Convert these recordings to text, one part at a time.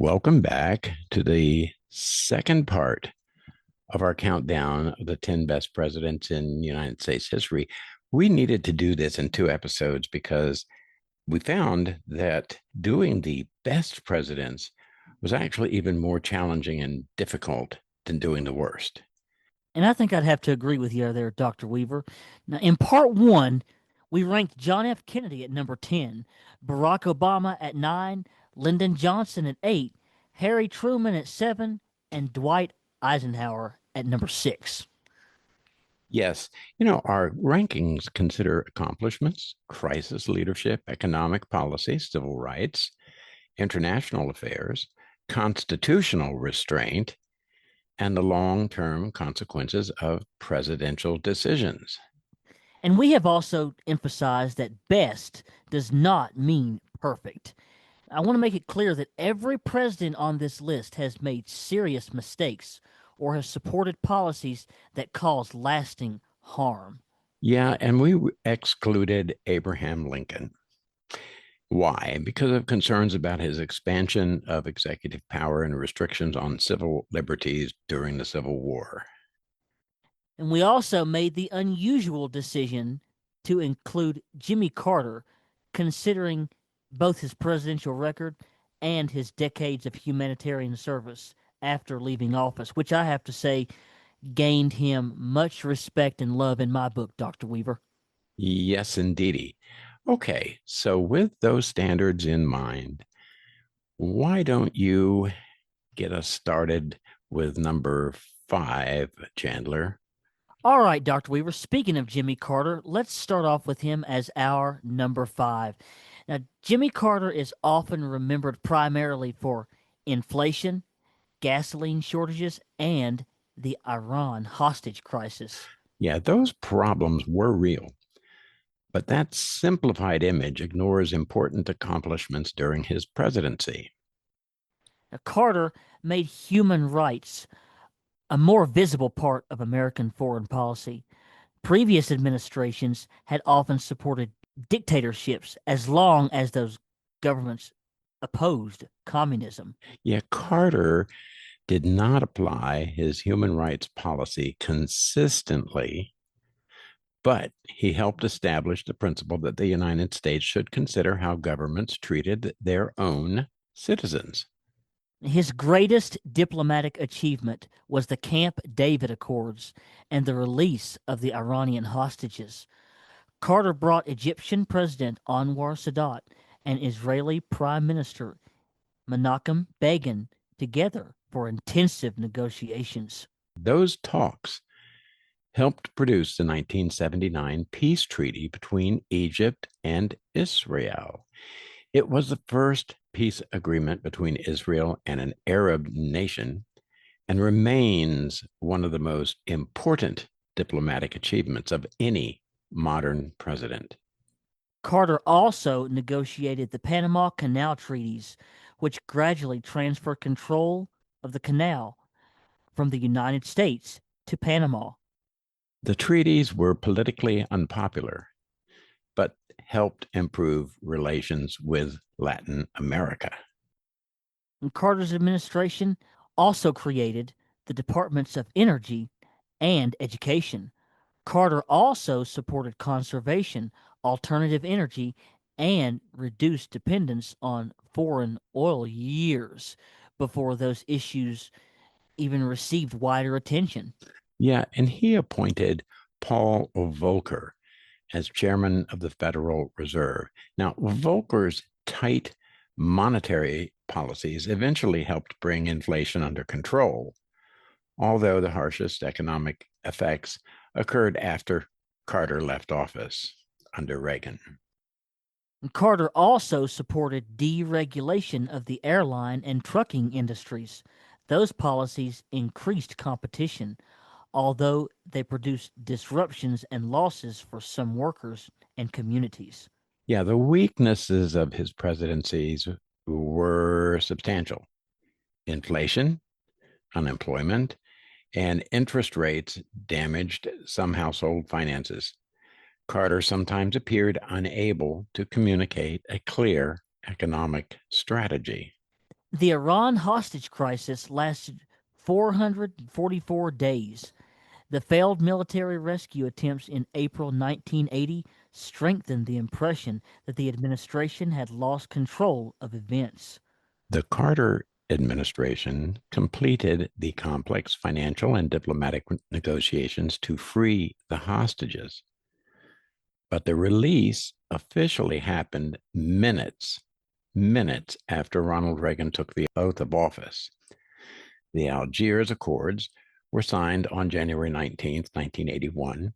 Welcome back to the second part of our countdown of the 10 best presidents in United States history. We needed to do this in two episodes because we found that doing the best presidents was actually even more challenging and difficult than doing the worst. And I think I'd have to agree with you there, Dr. Weaver. Now, in part one, we ranked John F. Kennedy at number 10, Barack Obama at 9, Lyndon Johnson at 8, Harry Truman at 7, and Dwight Eisenhower at number 6. Yes, our rankings consider accomplishments, crisis leadership, economic policy, civil rights, international affairs, constitutional restraint, and the long-term consequences of presidential decisions. And we have also emphasized that best does not mean perfect. I want to make it clear that every president on this list has made serious mistakes or has supported policies that cause lasting harm. Yeah, and we excluded Abraham Lincoln. Why? Because of concerns about his expansion of executive power and restrictions on civil liberties during the Civil War. And we also made the unusual decision to include Jimmy Carter, considering both his presidential record and his decades of humanitarian service after leaving office, which I have to say gained him much respect and love in my book, Dr. Weaver. Yes, indeedy. Okay, so with those standards in mind, why don't you get us started with number 5, Chandler? All right, Dr. Weaver, speaking of Jimmy Carter, let's start off with him as our number 5. Now, Jimmy Carter is often remembered primarily for inflation, gasoline shortages, and the Iran hostage crisis. Yeah, those problems were real, but that simplified image ignores important accomplishments during his presidency. Now, Carter made human rights a more visible part of American foreign policy. Previous administrations had often supported dictatorships as long as those governments opposed communism. Yeah, Carter did not apply his human rights policy consistently, but he helped establish the principle that the United States should consider how governments treated their own citizens. His greatest diplomatic achievement was the Camp David Accords and the release of the Iranian hostages. Carter brought Egyptian President Anwar Sadat and Israeli Prime Minister Menachem Begin together for intensive negotiations. Those talks helped produce the 1979 peace treaty between Egypt and Israel. It was the first peace agreement between Israel and an Arab nation and remains one of the most important diplomatic achievements of any modern president. Carter also negotiated the Panama Canal treaties, which gradually transferred control of the canal from the United States to Panama. The treaties were politically unpopular, but helped improve relations with Latin America. And Carter's administration also created the Departments of Energy and Education. Carter also supported conservation, alternative energy, and reduced dependence on foreign oil years before those issues even received wider attention. Yeah, and he appointed Paul Volcker as chairman of the Federal Reserve. Now, Volcker's tight monetary policies eventually helped bring inflation under control, although the harshest economic effects occurred after Carter left office under Reagan. Carter also supported deregulation of the airline and trucking industries. Those policies increased competition, although they produced disruptions and losses for some workers and communities. Yeah, the weaknesses of his presidencies were substantial: inflation, unemployment, and interest rates damaged some household finances. Carter sometimes appeared unable to communicate a clear economic strategy. The Iran hostage crisis lasted 444 days. The failed military rescue attempts in April 1980 strengthened the impression that the administration had lost control of events. The Carter administration completed the complex financial and diplomatic negotiations to free the hostages. But the release officially happened minutes after Ronald Reagan took the oath of office. The Algiers Accords were signed on January 19th, 1981,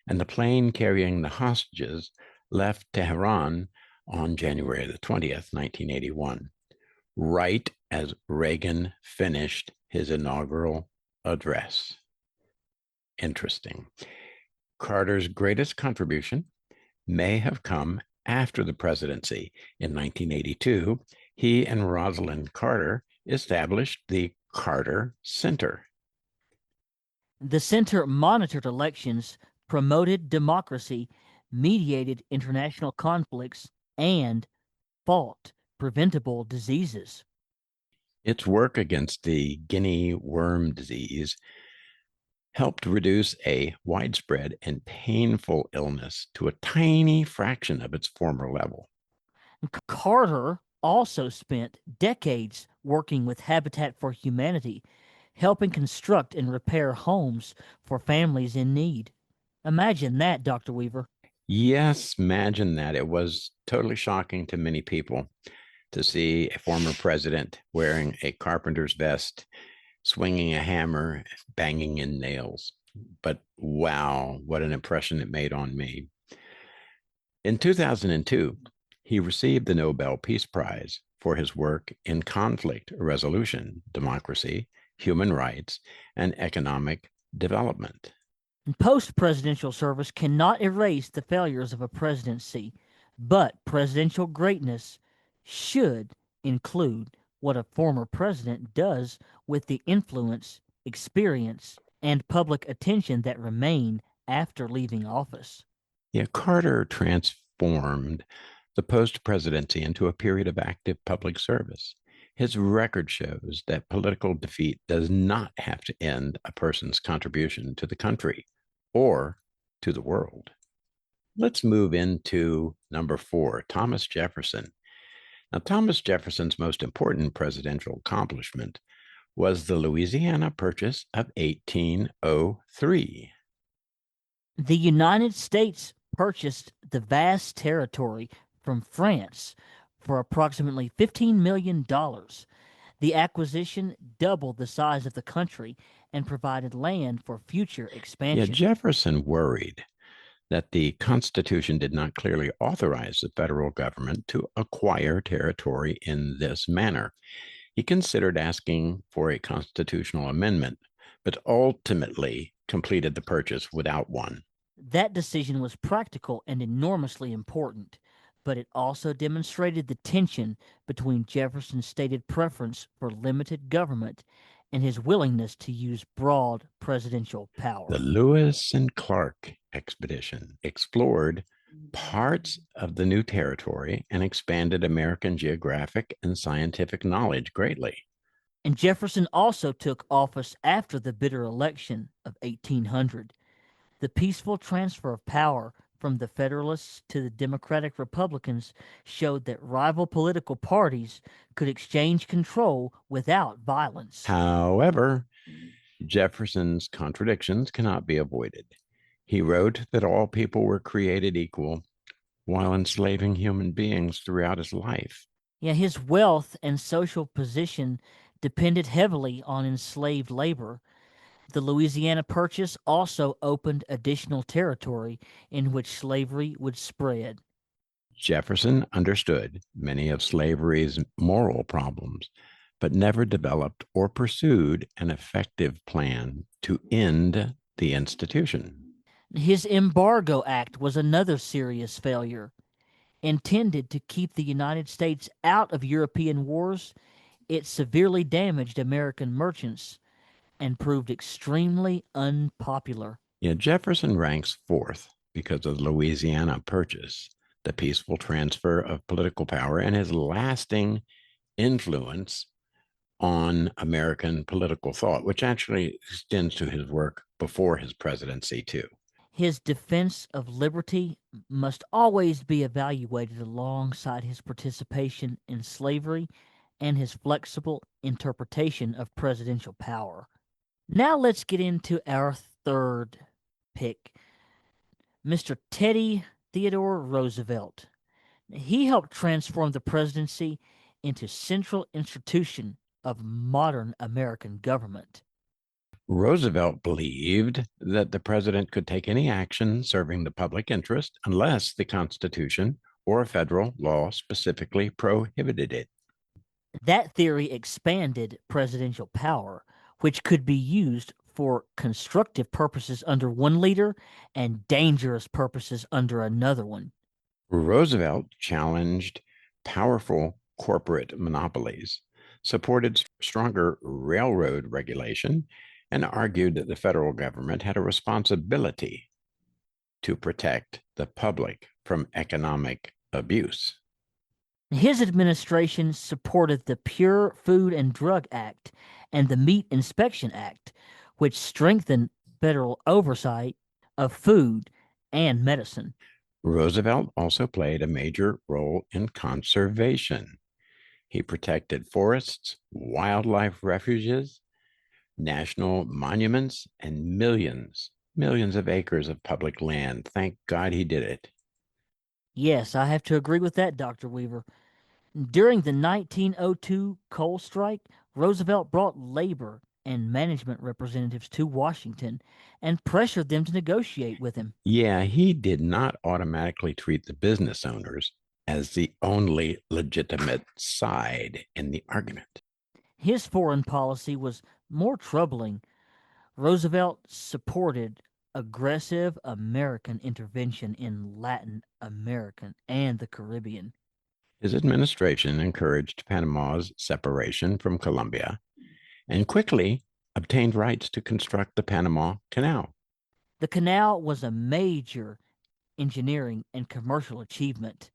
and the plane carrying the hostages left Tehran on January the 20th, 1981, right as Reagan finished his inaugural address. Interesting. Carter's greatest contribution may have come after the presidency. In 1982, he and Rosalind Carter established the Carter Center. The center monitored elections, promoted democracy, mediated international conflicts, and fought preventable diseases. Its work against the guinea worm disease helped reduce a widespread and painful illness to a tiny fraction of its former level. Carter also spent decades working with Habitat for Humanity, helping construct and repair homes for families in need. Imagine that, Dr. Weaver. Yes, imagine that. It was totally shocking to many people to see a former president wearing a carpenter's vest, swinging a hammer, banging in nails. But wow, what an impression it made on me. In 2002, he received the Nobel Peace Prize for his work in conflict resolution, democracy, human rights, and economic development. Post presidential service cannot erase the failures of a presidency, but presidential greatness should include what a former president does with the influence, experience, and public attention that remain after leaving office. Yeah, Carter transformed the post presidency into a period of active public service. His record shows that political defeat does not have to end a person's contribution to the country or to the world. Let's move into number 4, Thomas Jefferson. Now, Thomas Jefferson's most important presidential accomplishment was the Louisiana Purchase of 1803. The United States purchased the vast territory from France for approximately $15 million. The acquisition doubled the size of the country and provided land for future Yeah, expansion. Jefferson worried that the Constitution did not clearly authorize the federal government to acquire territory in this manner. He considered asking for a constitutional amendment, but ultimately completed the purchase without one. That decision was practical and enormously important, but it also demonstrated the tension between Jefferson's stated preference for limited government and his willingness to use broad presidential power. The Lewis and Clark expedition explored parts of the new territory and expanded American geographic and scientific knowledge greatly. And Jefferson also took office after the bitter election of 1800. The peaceful transfer of power from the Federalists to the Democratic Republicans showed that rival political parties could exchange control without violence. However, Jefferson's contradictions cannot be avoided. He wrote that all people were created equal while enslaving human beings throughout his life. Yeah, his wealth and social position depended heavily on enslaved labor. The Louisiana Purchase also opened additional territory in which slavery would spread. Jefferson understood many of slavery's moral problems, but never developed or pursued an effective plan to end the institution. His Embargo Act was another serious failure. Intended to keep the United States out of European wars, it severely damaged American merchants and proved extremely unpopular. Yeah, Jefferson ranks fourth because of the Louisiana Purchase, the peaceful transfer of political power, and his lasting influence on American political thought, which actually extends to his work before his presidency, too. His defense of liberty must always be evaluated alongside his participation in slavery and his flexible interpretation of presidential power. Now let's get into our third pick, Mr. Teddy Theodore Roosevelt. He helped transform the presidency into central institution of modern American government. Roosevelt believed that the president could take any action serving the public interest unless the Constitution or a federal law specifically prohibited it. That theory expanded presidential power, which could be used for constructive purposes under one leader and dangerous purposes under another one. Roosevelt challenged powerful corporate monopolies, supported stronger railroad regulation, and argued that the federal government had a responsibility to protect the public from economic abuse. His administration supported the Pure Food and Drug Act and the Meat Inspection Act, which strengthened federal oversight of food and medicine. Roosevelt also played a major role in conservation. He protected forests, wildlife refuges, national monuments, and millions of acres of public land. Thank God he did it. Yes, I have to agree with that, Dr. Weaver. During the 1902 coal strike, Roosevelt brought labor and management representatives to Washington and pressured them to negotiate with him. Yeah, he did not automatically treat the business owners as the only legitimate side in the argument. His foreign policy was more troubling. Roosevelt supported aggressive American intervention in Latin America and the Caribbean. His administration encouraged Panama's separation from Colombia and quickly obtained rights to construct the Panama Canal. The canal was a major engineering and commercial achievement,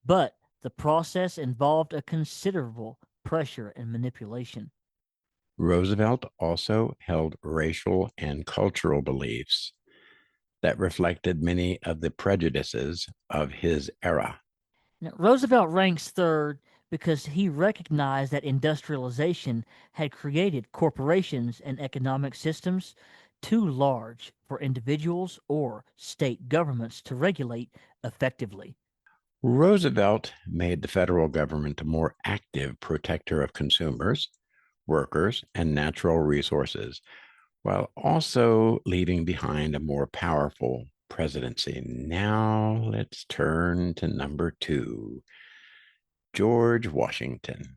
but the process involved a considerable pressure and manipulation. Roosevelt also held racial and cultural beliefs that reflected many of the prejudices of his era. Now, Roosevelt ranks third because he recognized that industrialization had created corporations and economic systems too large for individuals or state governments to regulate effectively. Roosevelt made the federal government a more active protector of consumers, workers, and natural resources, while also leaving behind a more powerful presidency. Now let's turn to number two, George Washington.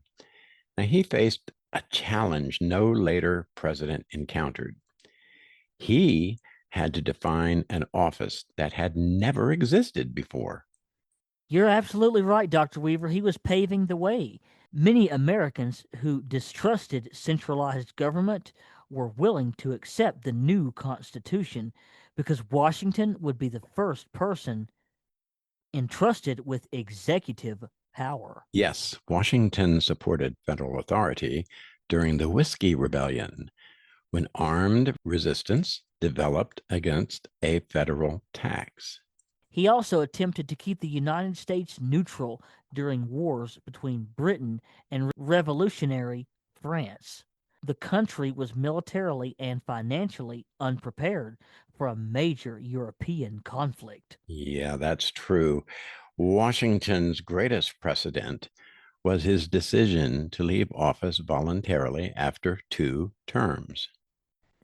Now he faced a challenge no later president encountered. He had to define an office that had never existed before. You're absolutely right, Dr. Weaver. He was paving the way. Many Americans who distrusted centralized government were willing to accept the new Constitution because Washington would be the first person entrusted with executive power. Yes, Washington supported federal authority during the Whiskey Rebellion, when armed resistance developed against a federal tax. He also attempted to keep the United States neutral during wars between Britain and revolutionary France. The country was militarily and financially unprepared for a major European conflict. Yeah, that's true. Washington's greatest precedent was his decision to leave office voluntarily after 2 terms.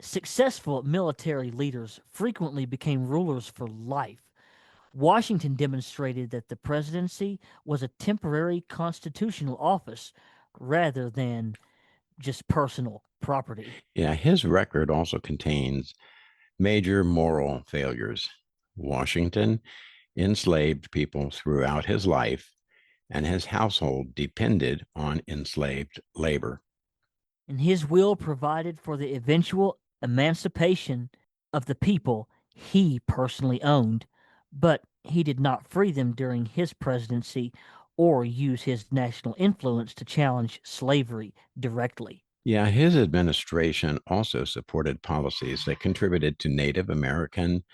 Successful military leaders frequently became rulers for life. Washington demonstrated that the presidency was a temporary constitutional office rather than just personal property. Yeah, his record also contains major moral failures. Washington enslaved people throughout his life, and his household depended on enslaved labor. And his will provided for the eventual emancipation of the people he personally owned, but he did not free them during his presidency or use his national influence to challenge slavery directly. Yeah, his administration also supported policies that contributed to Native American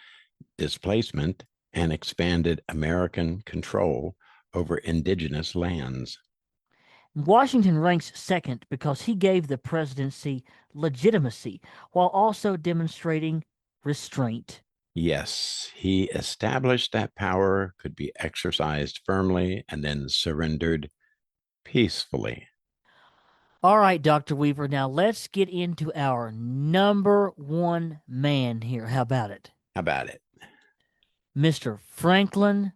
displacement and expanded American control over indigenous lands. Washington ranks second because he gave the presidency legitimacy while also demonstrating restraint. Yes, he established that power could be exercised firmly and then surrendered peacefully. All right, Dr. Weaver, now let's get into our number one man here. How about it? How about it? Mr. Franklin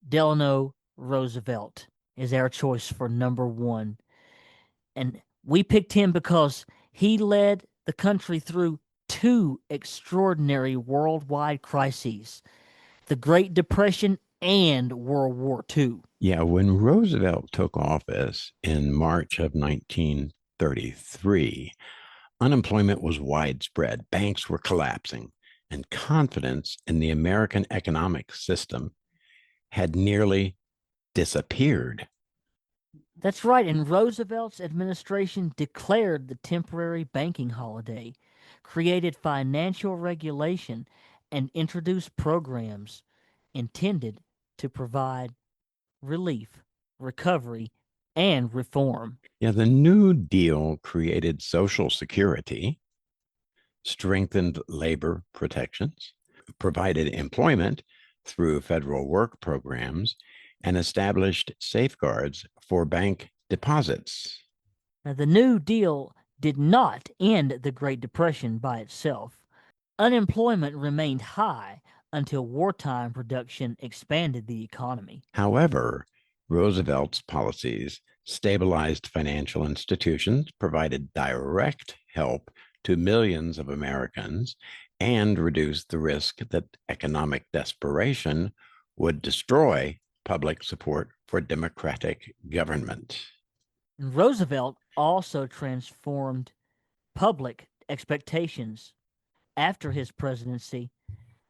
Delano Roosevelt is our choice for number one. And we picked him because he led the country through two extraordinary worldwide crises, the Great Depression and World War II. Yeah, when Roosevelt took office in March of 1933, unemployment was widespread, banks were collapsing, and confidence in the American economic system had nearly disappeared. That's right, and Roosevelt's administration declared the temporary banking holiday, created financial regulation, and introduced programs intended to provide relief, recovery, and reform. Yeah, the New Deal created Social Security, strengthened labor protections, provided employment through federal work programs, and established safeguards for bank deposits. Now, the New Deal did not end the Great Depression by itself. Unemployment remained high until wartime production expanded the economy. However, Roosevelt's policies stabilized financial institutions, provided direct help to millions of Americans, and reduced the risk that economic desperation would destroy public support for democratic government. And Roosevelt also transformed public expectations. After his presidency,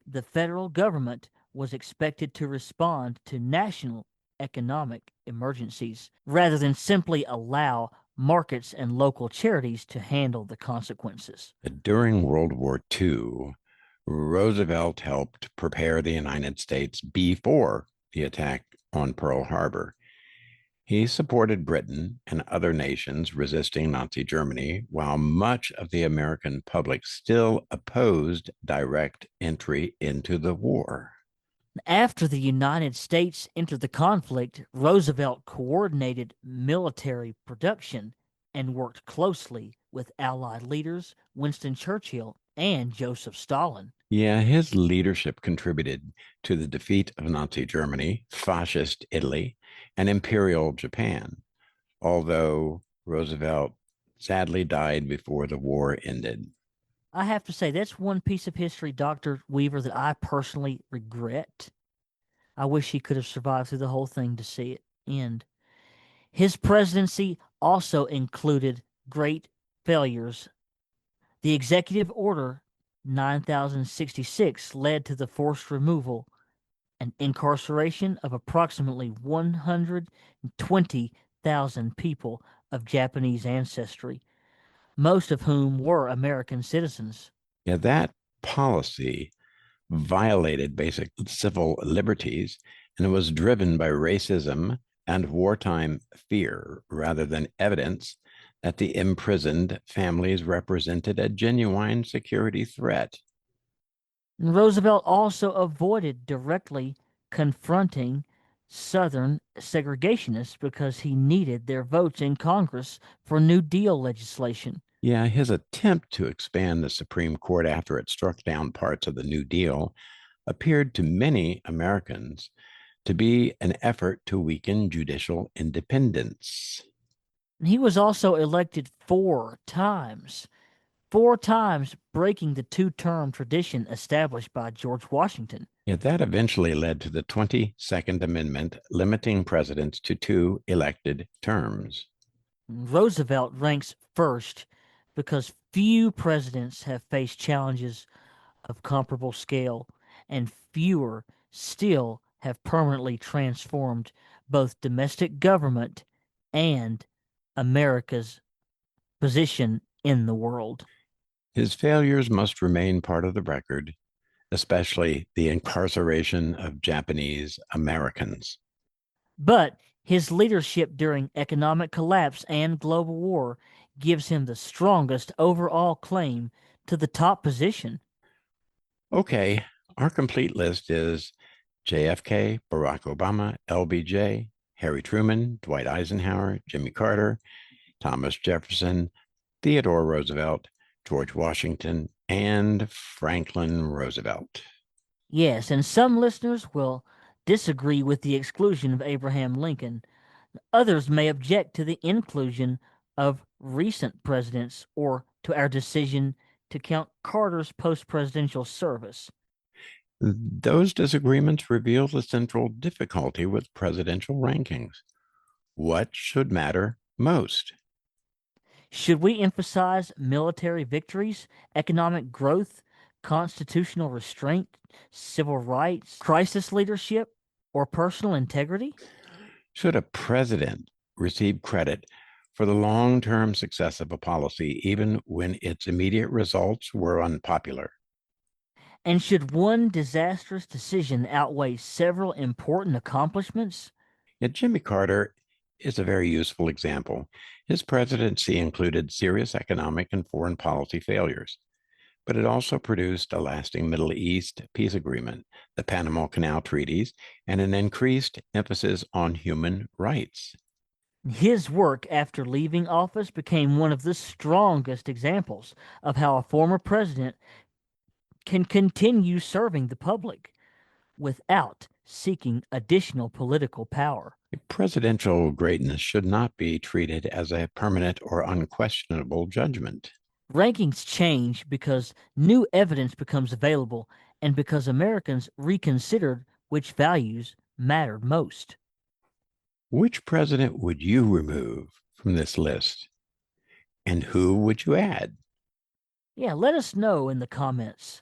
the federal government was expected to respond to national economic emergencies rather than simply allow markets and local charities to handle the consequences. During World War II, Roosevelt helped prepare the United States before the attack on Pearl Harbor. He supported Britain and other nations resisting Nazi Germany, while much of the American public still opposed direct entry into the war. After the United States entered the conflict, Roosevelt coordinated military production and worked closely with Allied leaders Winston Churchill and Joseph Stalin. Yeah, his leadership contributed to the defeat of Nazi Germany, fascist Italy, and Imperial Japan, although Roosevelt sadly died before the war ended. I have to say, that's one piece of history, Dr. Weaver, that I personally regret. I wish he could have survived through the whole thing to see it end. His presidency also included great failures. The Executive Order 9066 led to the forced removal and incarceration of approximately 120,000 people of Japanese ancestry, most of whom were American citizens. Yeah, that policy violated basic civil liberties and was driven by racism and wartime fear rather than evidence that the imprisoned families represented a genuine security threat. And Roosevelt also avoided directly confronting Southern segregationists because he needed their votes in Congress for New Deal legislation. Yeah, his attempt to expand the Supreme Court after it struck down parts of the New Deal appeared to many Americans to be an effort to weaken judicial independence. And he was also elected four times breaking the two-term tradition established by George Washington. Yet that eventually led to the 22nd Amendment, limiting presidents to two elected terms. Roosevelt ranks first because few presidents have faced challenges of comparable scale, and fewer still have permanently transformed both domestic government and America's position in the world. His failures must remain part of the record, especially the incarceration of Japanese Americans. But his leadership during economic collapse and global war gives him the strongest overall claim to the top position. Okay, our complete list is JFK, Barack Obama, LBJ, Harry Truman, Dwight Eisenhower, Jimmy Carter, Thomas Jefferson, Theodore Roosevelt, George Washington, and Franklin Roosevelt. Yes, and some listeners will disagree with the exclusion of Abraham Lincoln. Others may object to the inclusion of recent presidents or to our decision to count Carter's post presidential service. Those disagreements reveal the central difficulty with presidential rankings. What should matter most? Should we emphasize military victories, economic growth, constitutional restraint, civil rights, crisis leadership, or personal integrity? Should a president receive credit for the long term success of a policy, even when its immediate results were unpopular? And should one disastrous decision outweigh several important accomplishments? Yet Jimmy Carter is a very useful example. His presidency included serious economic and foreign policy failures, but it also produced a lasting Middle East peace agreement, the Panama Canal treaties, and an increased emphasis on human rights. His work after leaving office became one of the strongest examples of how a former president can continue serving the public without seeking additional political power. Presidential greatness should not be treated as a permanent or unquestionable judgment. Rankings change because new evidence becomes available and because Americans reconsidered which values mattered most. Which president would you remove from this list? And who would you add? Yeah, let us know in the comments.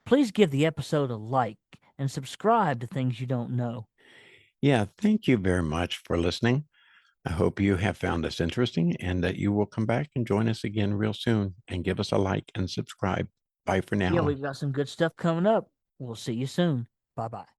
Please give the episode a like and subscribe to Things You Don't Know. Yeah, thank you very much for listening. I hope you have found this interesting and that you will come back and join us again real soon and give us a like and subscribe. Bye for Yeah, now. we've got some good stuff coming up. We'll see you soon. Bye bye.